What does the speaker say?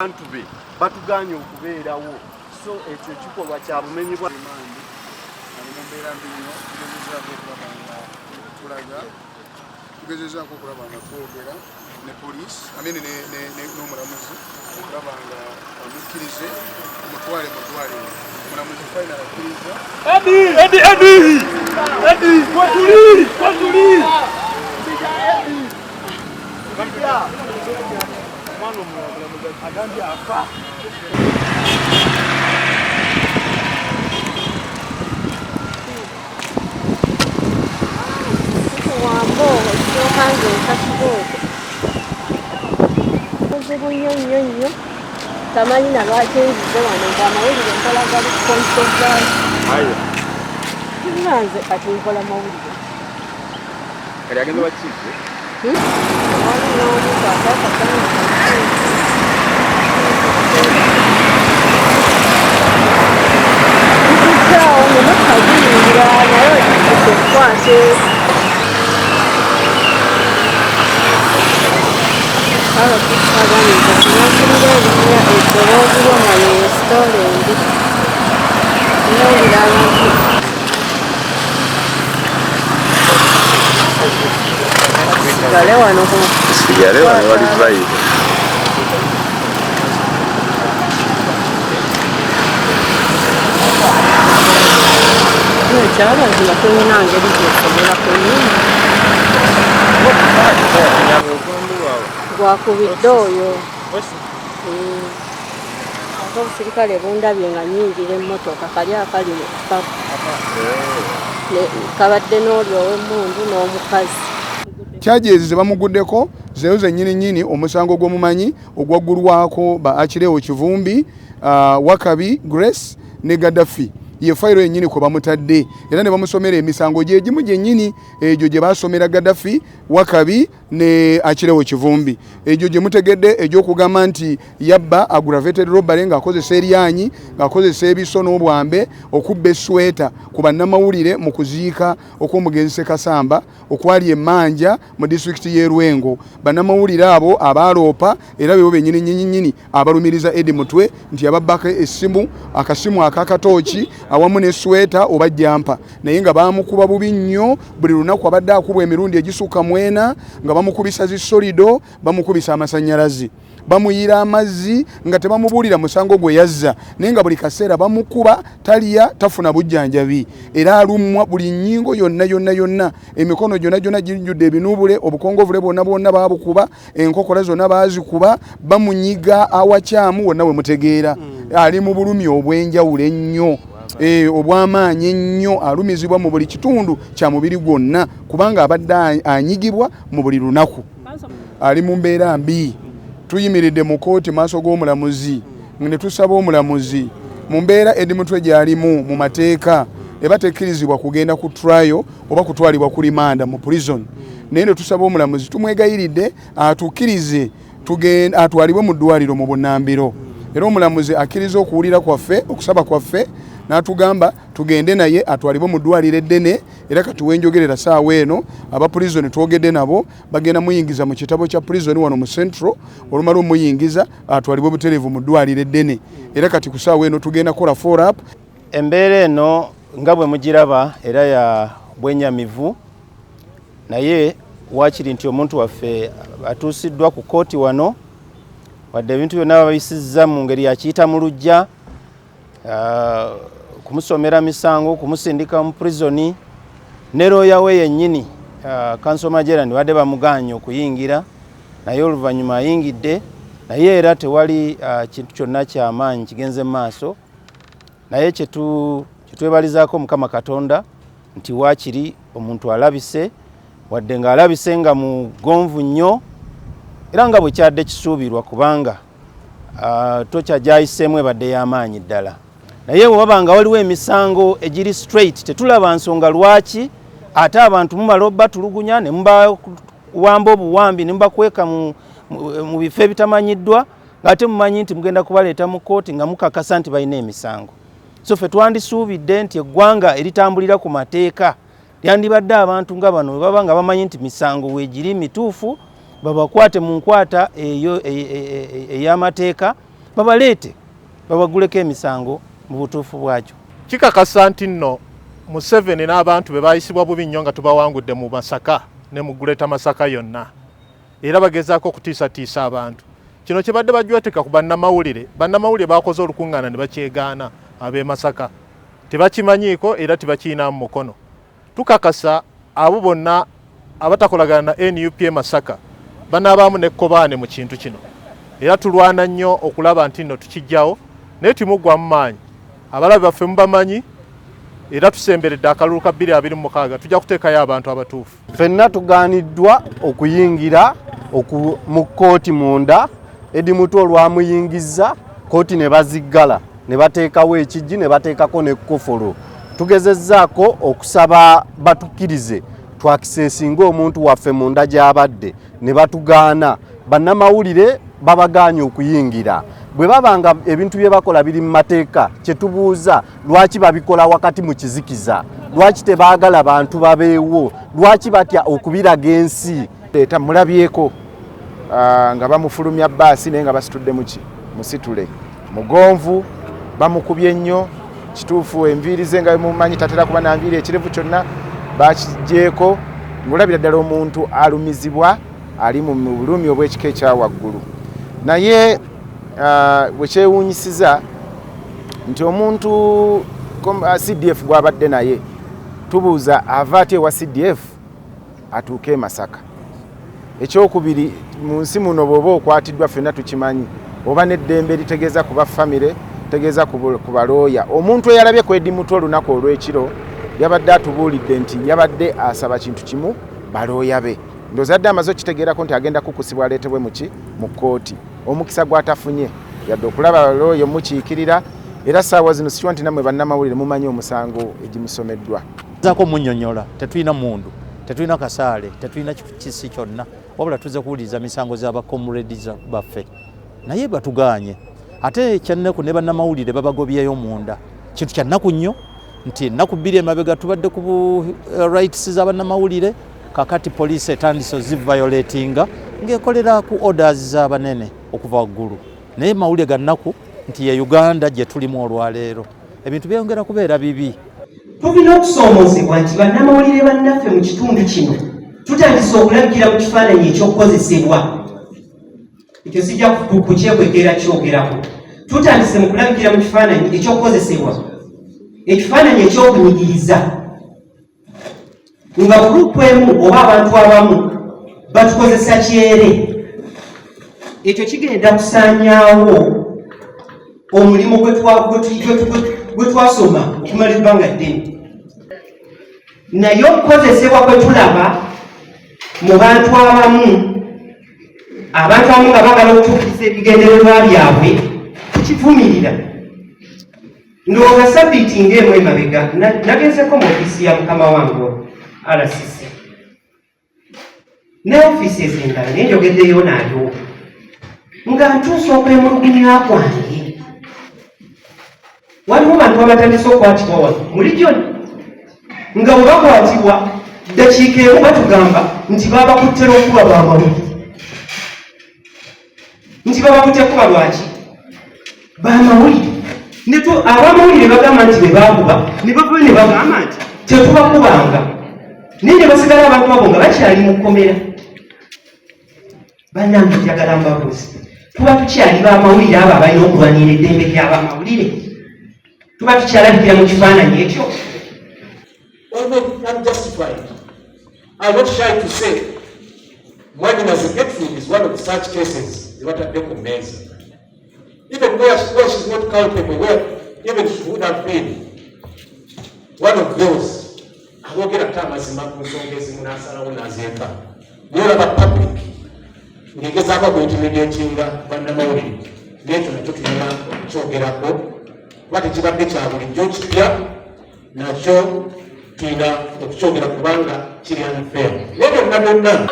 Abantu be batuganye okubeerawo so ekyo kikolwa kya bumenyi bwa mandi mumbeera mbino tugezezaako okulaba nga twogera ne poliisi n'omulamuzi okulaba nga amukkirize omutwale mu ddwaliro omulamuzi final akkiriza agambye afa wambo ekyokange ekakiboko ozibu nnyo tamanyi nalwakenzize wano ngaamawulire nkola gali kukonsogali nanze kati nkola mawulire kali agenda bakize wali n'omu kakakakana awo nemukagiyingira naye okukwate abakusaganiza kinakirira ebimya eddoboozi lyonna ye restaurendi nowulira abantu sigale wano wali vayibu ekyabantu nakulina ngeri gyesobolako nyini gwakubidde oyo ate obusirikale bundabye nga nyingira emmotoka kali akali kabadde n'oli ow'emmundu n'omukazi kyajeezi ze bamuguddeko zeyo zennyini omusango gw'omumanyi ogwaggulwako ba Akireewo Kivumbi, Wakabi Grace ne Gaddafi ye fayiro yennyini kwe bamutadde era ne bamusomera emisango gyegimu gyennyini egyo gye basomera Gaddafi, Wakabi ne Akireewo Kivumbi. Egyo gye mutegedde egy'okugamba nti yabba aggravated robbery ng'akozesa eryanyi ng'akozesa ebiso n'obwambe okubba esweta ku bannamawulire mu kuziika okw'omugenzi Ssekasamba okwali emmanja mu disitulikiti y'e Lwengo. Bannamawulire abo abaaloopa era bebo bennyini abalumiriza Eddie Mutwe nti yababbako akasimu akakatooki awamu ne sweta oba jampa naye nga bamukuba bubi nnyo buli lunaku abadde akubwa emirundi egisukka mwena nga bamukubisa zisolido bamukubisa amasannyalaze bamuyira amazzi nga tebamubuulira musango gwe yazza naye nga buli kaseera bamukuba taliya tafuna bujjanjabi era alumwa buli nnyingo yonna emikono gyonna girijjudde ebinuubule obukongovule bwonna baabukuba enkokola zonna baazikuba bamunyiga awakyamu wonna we mutegeera ali mu bulumi obw'enjawulo ennyo obw'amaanyi ennyo alumizibwa mu buli kitundu kya mubiri gwonna kubanga abadde anyigibwa mu buli lunaku ali mu mbeera mbi. Tuyimiridde mu kooti maaso g'omulamuzi ne tusaba omulamuzi mu mbeera Eddie Mutwe gy'alimu mu mateeka eba tekkirizibwa kugenda ku trial oba kutwalibwa ku rimanda mu prison naye ne tusaba omulamuzi tumwegayiridde atukkirize atwalibwe mu ddwaliro mu Bunnambiro era omulamuzi akkiriza okuwulira kwaffe okusaba kwaffe n'atugamba tugende naye atwalibwe mu ddwaliro eddene era kati wenjogerera saawa eno aba prison twogedde nabo bagenda muyingiza mu kitabo kya prison wano mu Central olumala omuyingiza atwalibwe butereevu mu ddwaliro eddene era kati ku saawa eno tugenda kola follow up. Embeera eno nga bwe mugiraba era ya bwenyamivu naye waakiri nti omuntu waffe atuusiddwa ku kooti wano wadde ebintu byonna babisizza mu ngeri yakiyita mu lujja kumusomera misango kumusindika mu prisoni ne looya we yennyini Council Majerani wadde bamuganye okuyingira naye oluvannyuma ayingidde naye era tewali kintu kyonna kyamaanyi kigenze mu maaso naye kyetwebalizaako Mukama Katonda nti waakiri omuntu alabise wadde ng'alabise nga mugonvu nnyo era nga bwe kyadde kisuubirwa kubanga tokyajayiseemu ebadde y'amaanyi ddala naye bwe waba nga waliwo emisango egiri straight tetulaba nsonga lwaki ate abantu mumala obbatulugunya ne mubawamba obuwambi ne mubakweka mu bifo ebitamanyiddwa ng'ate mumanyi nti mugenda kubaleeta mu kooti nga mukakasa nti balina emisango. So ffe twandisuubidde nti eggwanga eritambulira ku mateeka lyandibadde abantu nga bano bwe baba nga bamanyi nti misango weegiri mituufu babakwate mu nkwata eyo ey'amateeka babaleete babaguleko emisango mu butuufu bwakyo. Kikakasa nti nno Museveni n'abantu be bayisibwa bubi nnyo nga tubawangudde mu Masaka ne mu Greater Masaka yonna, era bagezaako okutiisatiisa abantu. Kino kye badde bajweteka ku bannamawulire bakoze olukuŋŋaana ne bakyegaana ab'e Masaka, tebakimanyiiko era tebakiinaamu mukono. Tukakasa abo bonna abatakolagana na NUP Masaka banaabaamu nekkobaane mu kintu kino, era tulwana nnyo okulaba nti nno tukijjawo, naye timuggwamu maanyi. Abalabe baffe mubamanyi, era tusemberedde akalulu ka 2026 tujja kuteekayo abantu abatuufu. Ffenna tugaaniddwa okuyingira mu kkooti munda, Eddie Mutu olwamuyingizza kkooti ne baziggala ne bateekawo ekijji ne bateekako n'ekkofolo. Tugezezzaako okusaba batukkirize twakiseesinga omuntu waffe munda gy'abadde ne batugaana. Bannamawulire babagaanye okuyingira. Bwe babanga ebintu bye bakola biri mu mateeka, kye tubuuza lwaki babikola wakati mu kizikiza, lwaki tebaagala bantu babeewo, lwaki batya okubiraga ensi. Leeta mulabyeko nga bamufulumya bbaasi naye nga basitudde musitule mugonvu, bamukubye nnyo. Kituufu enviiri ze nga mumanyi tatera kuba na nviiri, ekirevu kyonna bakijjeeko. Ng'olabira ddala omuntu alumizibwa ali mu bulumi obw'ekika ekya waggulu. Naye bwe kyewuunyisiza nti omuntu CDF gw'abadde naye tubuuza ava atya ewa CDF atuuke e Masaka. Ekyokubiri, mu nsi muno bw'oba okwatiddwa ffenna tukimanyi, oba n'eddembe litegeeza kuba famire, tegeeza ku balooya. Omuntu eyalabye ku Eddie Mutu olunaku olw'ekiro yabadde atubuulidde nti yabadde asaba kintu kimu, balooya be. Ndowooza adde amaze okitegeerako nti agenda kukusibwa aleetebwe mu kkooti. Omukisa gw'atafunye yadde okulaba balooya mukiikirira, era ssaawa zino sikiwa nti nammwe bannamawulire mumanyi omusango egimusomeddwa. Zaako munnyonnyola, tetulina mundu, tetulina kasaale, tetulina kisi kyonna, wabula tuzze kuwuliriza misango z'abakomulediza baffe. Naye batugaanye. Ate kyannaku ne bannamawulire babagobyeyo munda. Kintu kya nnaku nnyo nti ennaku 2 emabega tubadde ku rights z'abannamawulire, kakati poliisi etandise oziviolatinga ng'ekolera ku orders z'abanene okuva waggulu. Naye mawulire ga nnaku nti ye Uganda gye tulimu olwaleero ebintu byongera kubeera bibi. Tulina okusoomoozebwa nti bannamawulire bannaffe mu kitundu kino tutandise okulabikira mu kifaananyi ekyokukozesebwa. Ekyo sijja kukyekwekera kyogerako. Tutandise mu kulabikira mu kifaananyi ekyokukozesebwa, ekifaananyi ekyokunyigiriza, nga gurupu emu oba abantu abamu batukozesa kyere. Ekyo kigenda kusaanyaawo omulimu gwe twasoma okumala ebbanga ddene. Naye okukozesebwa kwe tulaba mu bantu abamu nga baagala okutuukiriza ebigendererwa byabwe tukivumirira. Ndowooza sabbiiti ng'emu emabega nagezeko mu ofiisi ya mukama wange RCC ne ofiisi ez'endala naye njogeddeyo naayo nga ntuusa okwemulugunya kwange. Waliwo bantu abatandise okukwatibwa wano mulijjo nga bwe bakwatibwa ddakiika emu batugamba nti babakuttera okuba bamawulire. Nti babakutte kuba lwaki? Bamawulire. Abamawulire bagamba nti be baakuba ne bava ne bagamba nti tetubakubanga. Naye ne basigala abantu abo nga bakyali mu kkomera. Bannange njagala mbabuuze, tuba tukyali bamawulire abo abalina okulwanira eddembe ly'abamawulire? Tuba tukyalabikira mu kifaananyi ekyo? I'm not shy to say Mwanyinazi Gertrude is one of such cases. Even where she's not culpable, where even she would have been one of those. Abogera tamazima ku nsongezi munasalawo nazemba. Yola public. Ngegezaako kuintimidatinga bannamawulire. Nekyo nakyo tulina okukyogerako. Lwaki kibadde kya bulijjo kipya nakyo tulina okukyogera kubanga kiri unfair. Naye byonna byonna